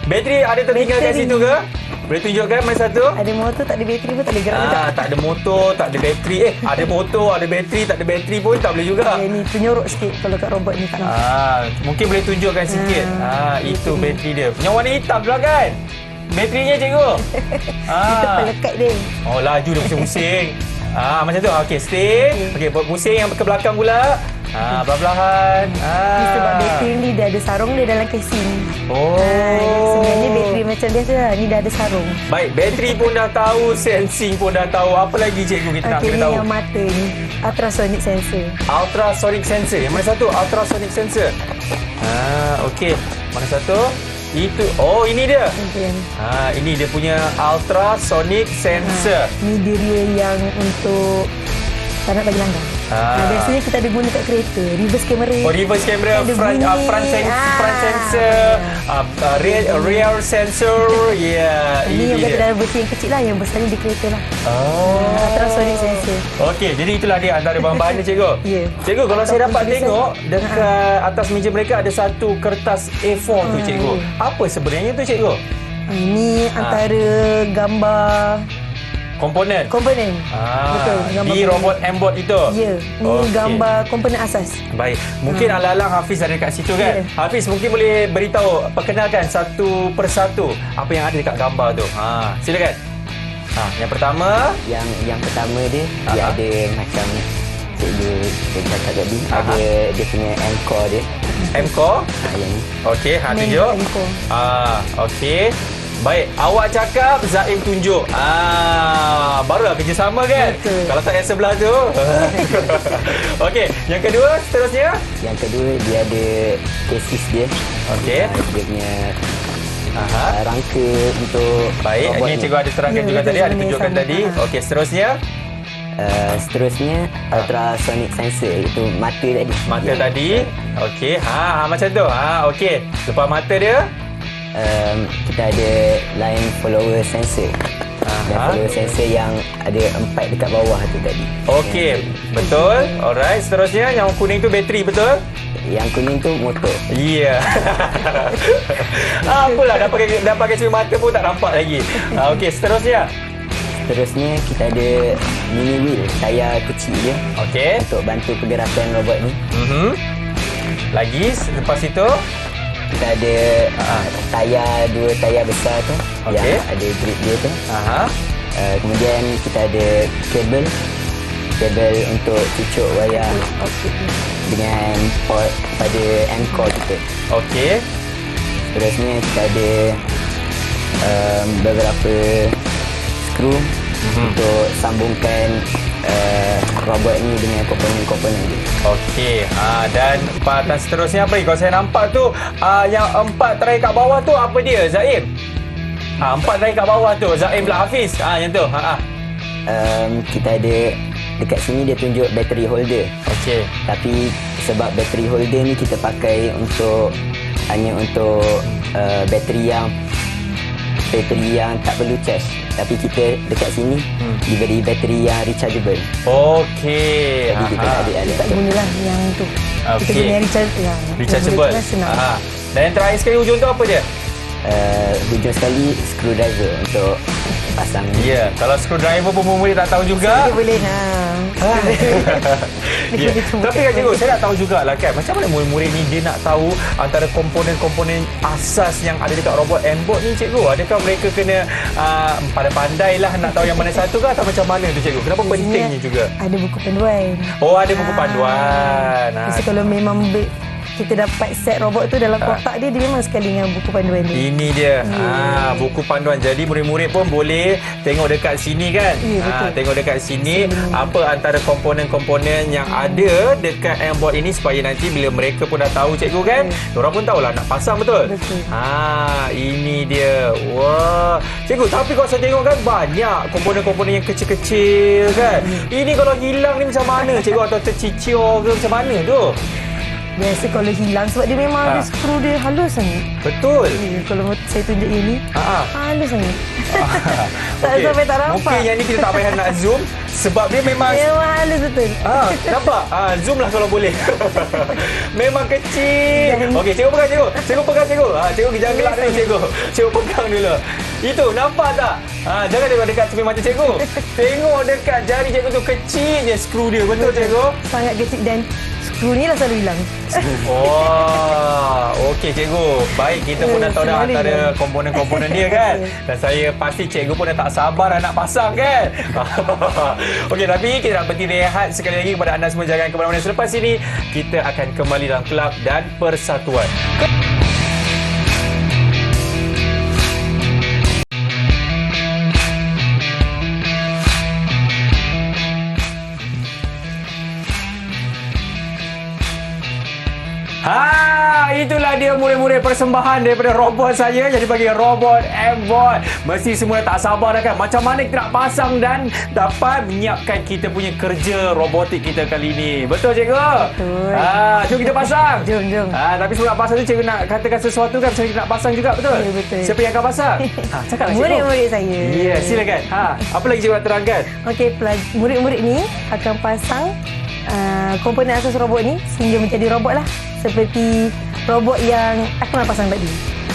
Bateri ada tertinggal kat situ ke? Boleh tunjukkan mana satu? Ada motor, tak ada bateri pun tak boleh gerak juga. Tak ada motor, tak ada bateri. Ada motor, ada bateri, tak ada bateri pun tak boleh juga. Ni penyorok sikit kalau kat robot ni tak nampak. Mungkin boleh tunjukkan sikit. Itu bateri dia. Yang warna hitam pula kan? Baterinya cikgu. Kita pelekat dia. Laju dia pusing-pusing. Macam tu. Okey, stay. Okey, pusing yang ke belakang pula. Perlahan-lahan. Sebab bateri ni dia ada sarung dia dalam casing. Sebenarnya bateri macam biasa lah. Ni dah ada sarung. Baik, bateri pun dah tahu, sensing pun dah tahu. Apa lagi cikgu kita nak kena tahu? Yang mata ni, ultrasonic sensor. Ultrasonic sensor. Yang mana satu? Ultrasonic sensor. Okey. Mana satu? Itu. Ini dia. Ini dia punya ultrasonic sensor. Ni dia yang untuk tak nak bagi langgar. Biasanya kita ada guna kat kereta, reverse camera. Reverse camera, front sensor, rear sensor. Ini yang kata dalam versi yang kecil lah, yang besarnya di kereta lah. Ultrasonic sensor. Okey, jadi itulah dia antara bahan-bahan dia cikgu. Cikgu, kalau saya dapat tengok dekat atas meja mereka ada satu kertas A4 tu cikgu. Apa sebenarnya tu cikgu? Ini antara gambar komponen. Betul. Di robot M-Bot itu. Ya. Ini gambar komponen asas. Baik. Mungkin ala-ala Hafiz ada dekat situ kan? Hafiz mungkin boleh beritahu, perkenalkan satu persatu apa yang ada dekat gambar tu. Silakan. Yang pertama. Yang pertama dia ada macam cikgu cakap tadi. Ada dia punya M-Core dia. M-Core? Yang ni. Okey, tunjuk. Okey. Baik, awak cakap, Zaim tunjuk. Barulah kerjasama kan? Betul. Kalau tak yang sebelah tu. Okey, yang kedua seterusnya? Yang kedua dia ada cases dia. Okey. Dia punya rangka untuk baik, ini cikgu ada terangkan juga tadi, ada tunjukkan tadi. Okey, seterusnya? Seterusnya ultrasonic sensor, itu mata tadi. Mata tadi. Okey, macam tu. Okey, lepas mata dia kita ada line follower sensor. Dan sensor yang ada 4 dekat bawah tu tadi. Okey, betul. Alright, seterusnya yang kuning tu bateri, betul? Yang kuning tu motor. Ya. Apalah, dah pakai cermin mata pun tak nampak lagi. Okey, seterusnya. Terusnya kita ada mini wheel, tayar kecil je Okey. untuk bantu pergerakan robot ni. Lagi lepas itu Kita ada tayar, 2 tayar besar tu Okey. yang ada grip dia tu. Kemudian kita ada kabel untuk cucuk wayar dengan port pada end core kita. Okey. Terusnya kita ada beberapa skru untuk sambungkan robot ni dengan komponen-komponen dia. Okey. Dan patan seterusnya apa ni? Kalau saya nampak tu yang 4 tray kat bawah tu apa dia, Zaim? 4 tray kat bawah tu, Zaim pula Hafiz. Yang tu. Kita ada dekat sini dia tunjuk battery holder. Okey. Tapi sebab battery holder ni kita pakai hanya untuk bateri yang tak perlu charge. Tapi kita dekat sini diberi bateri yang rechargeable. Okey. Jadi kita ada Tak gunalah yang tu. Kita Okey. guna yang Rechargeable. Yang senang. Dan yang terakhir sekali hujung tu apa dia? hujung sekali screwdriver untuk pasang. Ya, kalau screwdriver pun murid tak tahu juga. Dia boleh Ya. Tapi kan cikgu, saya nak tahu jugalah kan, macam mana murid-murid ni dia nak tahu antara komponen-komponen asas yang ada dekat robot M-Bot ni cikgu? Adakah mereka kena pandai-pandai lah nak tahu yang mana satu ke atau macam mana tu cikgu? Kenapa pentingnya juga? Ada buku panduan. Oh, ada buku panduan. Jadi kalau memang kita dapat set robot tu dalam kotak dia memang sekali dengan buku panduan dia. Ini dia. Buku panduan. Jadi murid-murid pun boleh tengok dekat sini kan. Ya, betul. Tengok dekat sini apa antara komponen-komponen yang ada dekat M-Bot ini supaya nanti bila mereka pun dah tahu cikgu kan, diorang pun tahulah nak pasang betul. Betul. Ini dia. Wah. Cikgu, tapi kalau saya tengok kan banyak komponen-komponen yang kecil-kecil kan. Ini kalau hilang ni macam mana cikgu, atau tercicir ke macam mana tu? Biasa kalau hilang sebab dia memang ada skru dia halus sangat. Betul. Kalau saya tunjuk yang ni, halus sangat. Tak Okey. sampai tak nampak. Mungkin yang ni kita tak payah nak zoom sebab dia memang halus betul. nampak? Zoom lah kalau boleh. Memang kecil. Okey, cikgu pegang cikgu. Cikgu pegang cikgu. Cikgu jangan gelak dulu cikgu. Cikgu pegang dulu. Itu nampak tak? Jangan tengok dekat cermin mata cikgu. Tengok dekat jari cikgu tu, kecil je skru dia. Betul cikgu? Sangat kecil dan skru ni lah selalu hilang. Okey cikgu. Baik, kita pun dah tahu dah Selalu antara komponen-komponen dia kan. Dan saya pasti cikgu pun dah tak sabar dah nak pasang kan. Okey, tapi kita nak berhenti rehat sekali lagi kepada anda semua. Jangan ke mana-mana. Selepas ini kita akan kembali dalam Kelab dan Persatuan. Itulah dia murid-murid persembahan daripada robot saya yang dipanggil robot M-Bot. Mesti semua tak sabar dah kan macam mana kita nak pasang dan dapat menyiapkan kita punya kerja robotik kita kali ini. Betul cikgu? Betul. Jom kita pasang. Jom. Tapi sebelum nak pasang tu cikgu nak katakan sesuatu kan, macam kita nak pasang juga, betul? Ya, betul. Siapa yang akan pasang? Cakaplah cikgu. Murid-murid saya. Ya, silakan. Apa lagi cikgu nak terangkan? Okey, murid-murid ni akan pasang komponen asas robot ni sehingga menjadi robot lah. Seperti robot yang aku nak pasang tadi.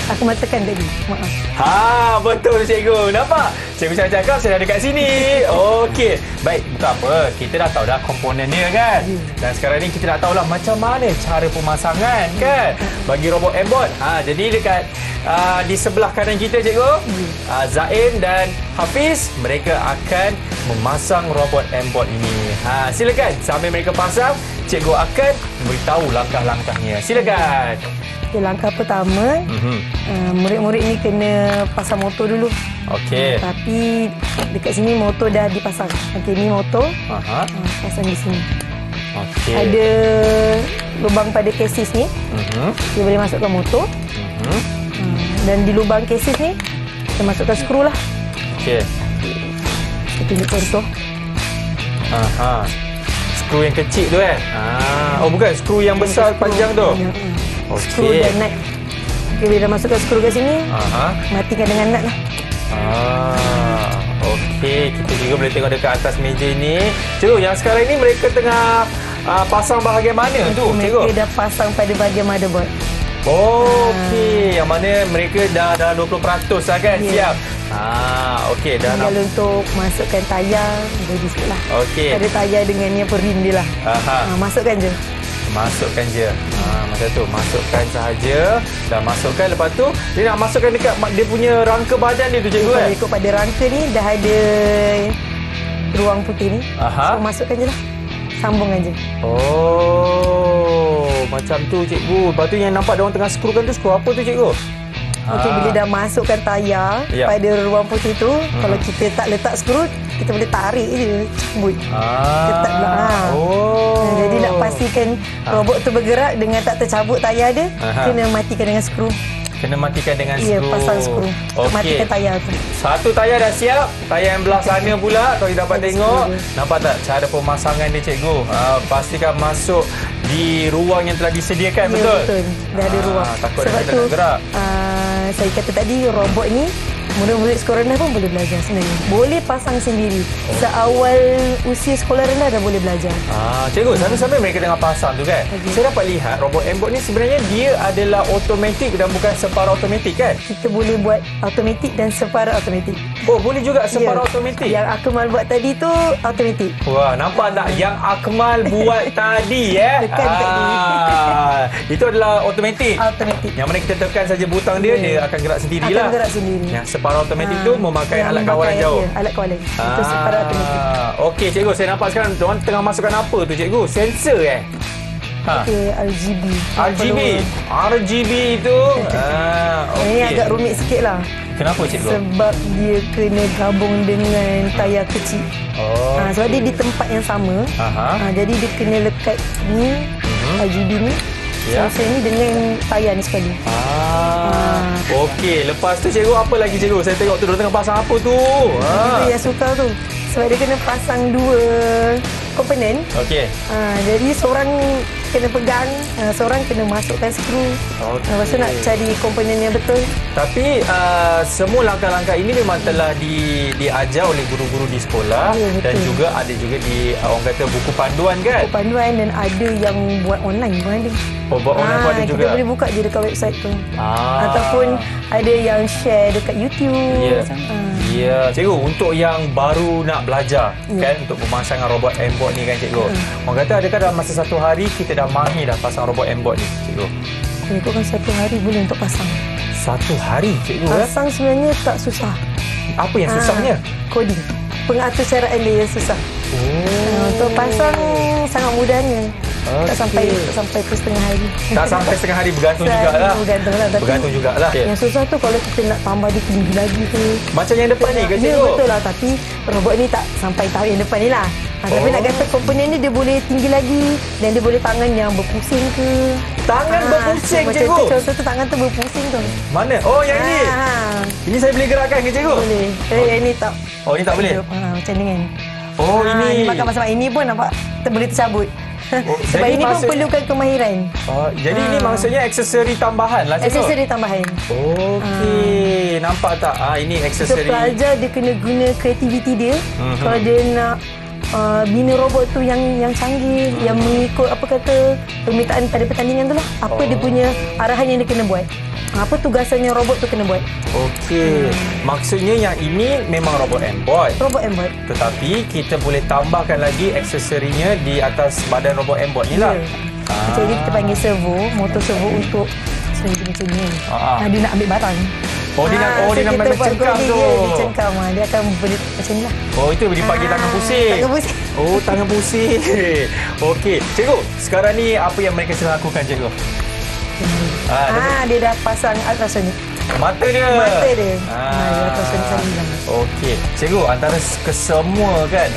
Aku matakan tadi. Maaf. Betul cikgu. Nampak? Cikgu saya cakap saya dah dekat sini. Okey. Baik, bukan apa. Kita dah tahu dah komponen dia kan. Dan sekarang ni kita nak tahulah macam mana cara pemasangan kan bagi robot M-Bot. Jadi dekat di sebelah kanan kita cikgu, Zaim dan Hafiz, mereka akan memasang robot M-Bot ini. Silakan. Sambil mereka pasang, cikgu akan memberitahu langkah-langkahnya. Silakan. Okay, langkah pertama, murid-murid ni kena pasang motor dulu. Okey. Tapi dekat sini motor dah dipasang. Okey, ni motor. Pasang di sini. Okey. Ada lubang pada kesis ni. Dia boleh masukkan motor. Dan di lubang kesis ni, kita masukkan skru lah. Okey. Kita tunjuk contoh. Skru yang kecil tu kan? Oh bukan, skru yang besar panjang tu. Skru dan nut. Okey, bila dah masukkan skru kat sini, matikan dengan nut lah. Okey, kita juga boleh tengok dekat atas meja ni. Cikgu, yang sekarang ni mereka tengah pasang bahagian mana tu, cikgu? Mereka dah pasang pada bahagian motherboard. Okey, yang mana mereka dah 20% lah kan? Ya. Siap. Okey, dah Tinggal untuk masukkan tayar, jadi sikit lah. Okey. Ada tayar dengan yang rim dia lah. Masukkan je. Masukkan je. Macam tu, masukkan sahaja. Dah masukkan, lepas tu dia nak masukkan dekat dia punya rangka badan dia tu, cikgu Kalau ikut pada rangka ni dah ada ruang putih ni. So masukkan je lah. Sambungkan je. Oh, macam tu cikgu. Lepas tu yang nampak dia orang tengah skrukan tu, skru apa tu, cikgu? Okey, bila dah masukkan tayar pada ruang putih tu, kalau kita tak letak skru, kita boleh tarik je, cabut. Ketat pula. Jadi nak pastikan robot tu bergerak dengan tak tercabut tayar dia, kena matikan dengan skru. Kena matikan dengan skru. Ya, pasang skru. Untuk matikan tayar tu. Satu tayar dah siap. Tayar yang belah sana pula, kalau kita dapat tengok. Nampak tak cara pemasangan dia, cikgu? Pastikan masuk di ruang yang telah disediakan, betul? Ya, betul. Dah ada ruang. Takut Sebab dia tu, nak gerak. saya kata tadi, robot ni murid-murid sekolah rendah pun boleh belajar sebenarnya. Boleh pasang sendiri. Seawal usia sekolah rendah dah boleh belajar. Cikgu, sambil-sambil mereka tengah pasang tu kan, saya dapat lihat robot M-Bot ni sebenarnya dia adalah automatik dan bukan separa automatik kan? Kita boleh buat automatik dan separa automatik. Oh, boleh juga separa automatik? Yang Akmal buat tadi tu automatik. Wah, nampak tak? Yang Akmal buat tadi Tekan tadi. Itu adalah automatik. Automatik. Yang mana kita tekan saja butang dia, dia akan gerak sendirilah. Akan gerak sendiri. Yang separa automatik tu memakai alat kawalan jauh. Alat kawalan. Itu separa automatik. Okey, cikgu, saya nampak sekarang diorang tengah masukkan apa tu, cikgu? Sensor Okey, RGB. RGB itu. Ini agak rumit sikit lah. Kenapa, cikgu? Sebab dia kena gabung dengan tayar kecil. Sebab dia di tempat yang sama. Jadi dia kena lekat ni, RGB ni, sensor ni dengan tayar ni sekali. Okey, lepas tu cikgu apa lagi, cikgu? Saya tengok tu dia tengah pasang apa tu? Itu yang suka tu. Sebab dia kena pasang dua komponen. Okey. Jadi seorang kena pegang, seorang kena masukkan skru. Lepas tu nak cari komponen yang betul. Tapi semua langkah-langkah ini memang telah diajar oleh guru-guru di sekolah, dan juga ada juga di orang kata buku panduan kan? Buku panduan, dan ada yang buat online pun ada. Buat online pun ada juga. Kita boleh buka je dekat website tu. Ataupun ada yang share dekat YouTube. Ya, cikgu, untuk yang baru nak belajar kan, untuk pemasangan robot M-Bot ni kan, cikgu. Orang kata adakah dalam masa satu hari kita dah mahir dah pasang robot M-Bot ni, cikgu? Ikutkan satu hari boleh untuk pasang. Satu hari, cikgu? Pasang sebenarnya tak susah. Apa yang susahnya? Coding. Pengaturcaraan dia yang susah. Untuk pasang sangat mudahnya. Tak sampai ke setengah hari. Tak sampai setengah hari, bergantung jugalah. Bergantung jugalah. Yang susah tu kalau kita nak tambah dia tinggi lagi tu. Macam yang depan ni ke, cikgu? Ya, betul lah. Tapi robot ni tak sampai tahap yang depan ni lah. Tapi nak kata komponen ni dia boleh tinggi lagi, dan dia boleh tangan yang berpusing ke. Tangan berpusing, cikgu? Macam contoh tu, tangan tu berpusing tu. Mana? Oh, yang ni? Ini saya boleh gerakkan ke, cikgu? Boleh. Yang ni tak. Oh, ini tak boleh? Macam ni kan. Oh, ini. Ini makan masa ini pun nampak boleh tercabut. Sebab ini pun perlukan kemahiran. Jadi ini maksudnya aksesori tambahan lah, cikgu? Aksesori tambahan. Okey, nampak tak? Ini aksesori. So, pelajar dia kena guna kreativiti dia. Kalau dia nak bina robot tu yang canggih, yang mengikut apa kata permintaan pada pertandingan tu lah. Apa dia punya arahan yang dia kena buat. Apa tugasan yang robot tu kena buat. Okey. Maksudnya yang ini memang robot M-Bot. Robot M-Bot. Tetapi kita boleh tambahkan lagi aksesorinya di atas badan robot M-Bot ni lah. Jadi kita panggil servo, motor servo untuk macam ni. Dia nak ambil barang. Dia nak mencengkam tu. Dia cengkam, dia akan beri macam ni lah. Itu dipanggil tangan pusing. Tangan pusing. Tangan pusing. Okey. Cikgu, sekarang ni apa yang mereka sedang lakukan, cikgu? Dia dah pasang ultrasonic. Mata dia. Dia ultrasonic sambilan. Okey. Cikgu, antara kesemua kan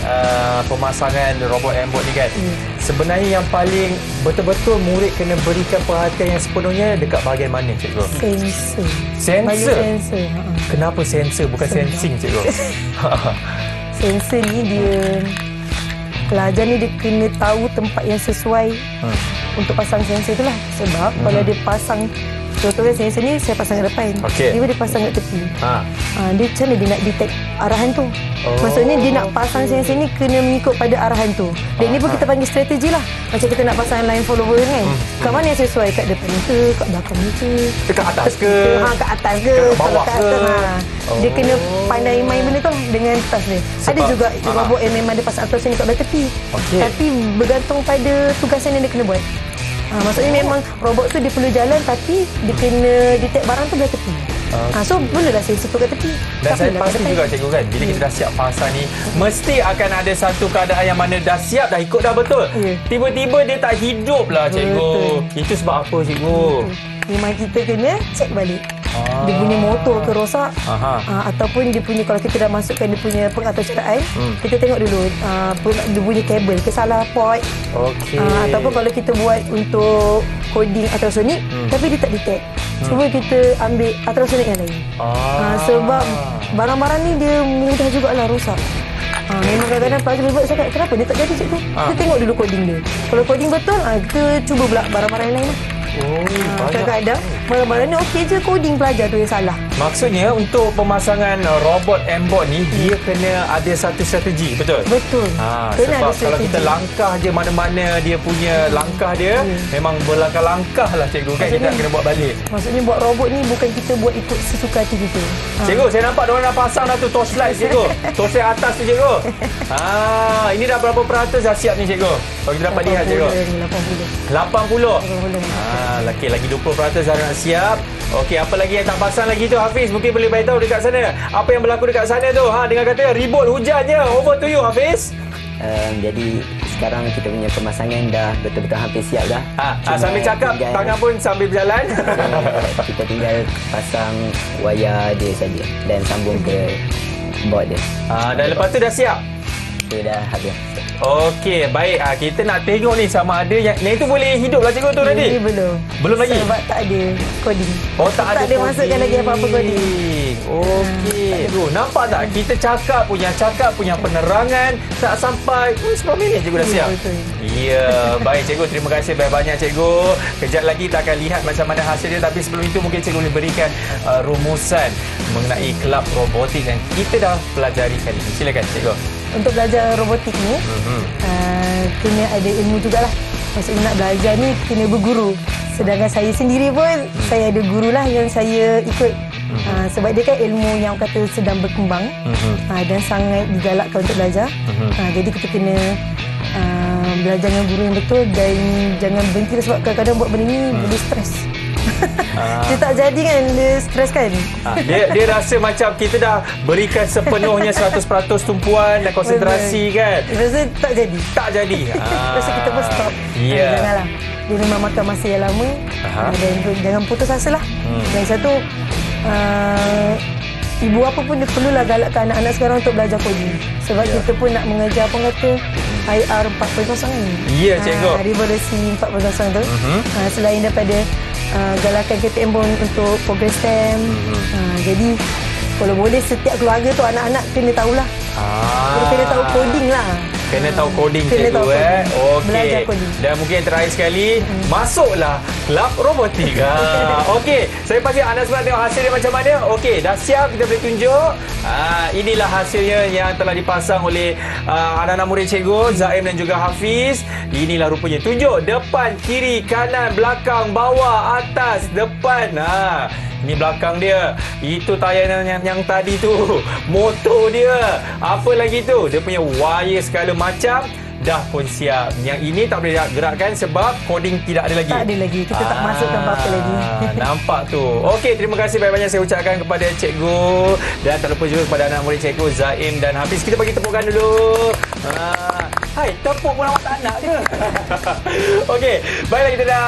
pemasangan robot M-Bot ni kan, sebenarnya yang paling betul-betul murid kena berikan perhatian yang sepenuhnya dekat bahagian mana, cikgu? Sensor? Kenapa sensor bukan sensing, cikgu? Sensor ni dia, pelajar ni dia kena tahu tempat yang sesuai untuk pasang sensor tu lah. Sebab kalau dia pasang, contohnya sensor ni saya pasang kat depan, dia pasang kat tepi. Dia macam mana dia nak detect arahan tu. Maksudnya dia nak pasang sensor ni kena mengikut pada arahan tu. Dan ini pun kita panggil strategi lah. Macam kita nak pasang line follower kan. Kat mana yang sesuai? Kat depan ke? Kat belakang ni ke? Dekat atas ke? Kat atas ke? Kat bawah Kalau kat ke? atas, dia kena pandai main benda tu dengan tas dia. Ada juga robot yang memang dia pasang ultrasonic kat belah tepi. Tapi bergantung pada tugasan yang dia kena buat. Maksudnya memang robot tu dia perlu jalan tapi dia kena detect barang tu belah tepi. So bolehlah sensor tu kat tepi. Dan Tak saya perlulah pasti kat juga depan. cikgu kan, bila kita dah siap pasang ni, mesti akan ada satu keadaan yang mana dah siap, dah ikut dah betul. Ya. Tiba-tiba dia tak hidup lah cikgu. Betul. Itu sebab apa cikgu? Memang kita kena cek balik. Dia punya motor ke rosak, ataupun dia punya, kalau kita dah masukkan dia punya pengatur caraan, kita tengok dulu dia punya kabel ke salah port. Okey. Ataupun kalau kita buat untuk coding ultrasonic tapi dia tak detect, cuba kita ambil ultrasonic yang lain. Sebab barang-barang ni dia mudah jugalah rosak. Memang kadang-kadang pelajar buat cakap, kenapa dia tak jadi cikgu? Kita tengok dulu coding dia. Kalau coding betul, kita cuba pula barang-barang yang lain lah. Kadang-kadang barang-barang ni okey je, coding pelajar tu yang salah. Maksudnya untuk pemasangan robot M-Bot ni, dia kena ada satu strategi, betul? Betul. Sebab Kena ada kalau strategi. kita langkah je mana-mana dia punya langkah dia, memang berlangkah-langkah lah cikgu kan, kita nak kena buat balik. Maksudnya buat robot ni bukan kita buat ikut sesuka hati kita. Cikgu, saya nampak diorang dah pasang dah tu torchlight cikgu. Torchlight atas tu cikgu. Ini dah berapa peratus dah siap ni cikgu? Kalau kita dapat lihat cikgu. 80. 80. Lagi 20% dah nak siap. Okey, apa lagi yang tak pasang lagi tu Hafiz? Mungkin boleh beritahu dekat sana. Apa yang berlaku dekat sana tu? Dengar kata ribut hujan je. Over to you Hafiz. Jadi sekarang kita punya pemasangan dah betul-betul hampir siap dah. Sambil cakap, tangan pun sambil berjalan. Kita tinggal pasang wayar dia saja dan sambung ke board dia. Dan lepas tu dah siap. Itu dah habis. Okey, baik. Kita nak tengok ni sama ada yang itu boleh hidup lah cikgu tu tadi. Ini belum. Belum lagi? Sebab tak ada coding. Tak ada coding. Masukkan lagi apa-apa coding. Okey. Nampak tak? Kita cakap punya penerangan tak sampai 10 minit cikgu dah siap. Betul. Ya, baik cikgu. Terima kasih banyak-banyak cikgu. Kejap lagi kita akan lihat macam mana hasil dia. Tapi sebelum itu mungkin cikgu boleh berikan rumusan mengenai kelab robotik yang kita dah pelajari kali ini. Silakan cikgu. Untuk belajar robotik ni, kena ada ilmu jugalah. Maksudnya nak belajar ni kena berguru. Sedangkan saya sendiri pun, saya ada guru lah yang saya ikut. Sebab dia kan ilmu yang kata sedang berkembang dan sangat digalakkan untuk belajar. Jadi kita kena belajar dengan guru yang betul dan jangan berhenti sebab kadang-kadang buat benda ni boleh stres. Dia tak jadi kan, dia stres kan. Dia rasa macam kita dah berikan sepenuhnya 100% tumpuan dan konsentrasi kan. Rasa tak jadi. Rasa kita pun stop. Janganlah. Dia memang makan masa yang lama. Dan jangan putus asa lah. Dan satu, ibu apa pun dia perlulah galakkan anak-anak sekarang untuk belajar coding. Sebab kita pun nak mengejar apa kata IR 4.0 kan. Ya cikgu. Revolusi 4.0 tu. Selain daripada galakan KPM pun untuk progress STEM. Jadi kalau boleh setiap keluarga tu anak-anak kena tahulah. Kena tahu coding lah. Kena tahu coding cikgu Okey. Belajar coding. Dan mungkin yang terakhir sekali, masuklah kelab robotik. Okey, saya pasti anda semua tengok hasil dia macam mana. Okey, dah siap, kita boleh tunjuk. Inilah hasilnya yang telah dipasang oleh anak-anak murid cikgu Zaim dan juga Hafiz. Inilah rupanya. Tunjuk depan, kiri, kanan, belakang, bawah, atas, depan. Ini belakang dia. Itu tayangan yang tadi tu. Motor dia. Apa lagi tu? Dia punya wire segala macam dah pun siap. Yang ini tak boleh gerakkan sebab coding tidak ada lagi. Tak ada lagi. Kita tak masukkan apa-apa lagi. Nampak tu. Okey, terima kasih banyak-banyak saya ucapkan kepada cikgu dan tak lupa juga kepada anak murid cikgu Zaim dan Hafiz. Kita bagi tepukan dulu. Hai, tepuk pun awak tak nak ke? Okey, baiklah kita dah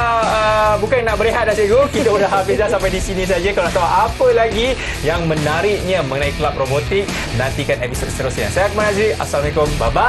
bukan nak berehat dah cikgu. Kita dah habis dah sampai di sini saja. Kalau nak tahu apa lagi yang menariknya mengenai kelab robotik, nantikan episod seterusnya. Saya Akmal Azri. Assalamualaikum. Bye-bye.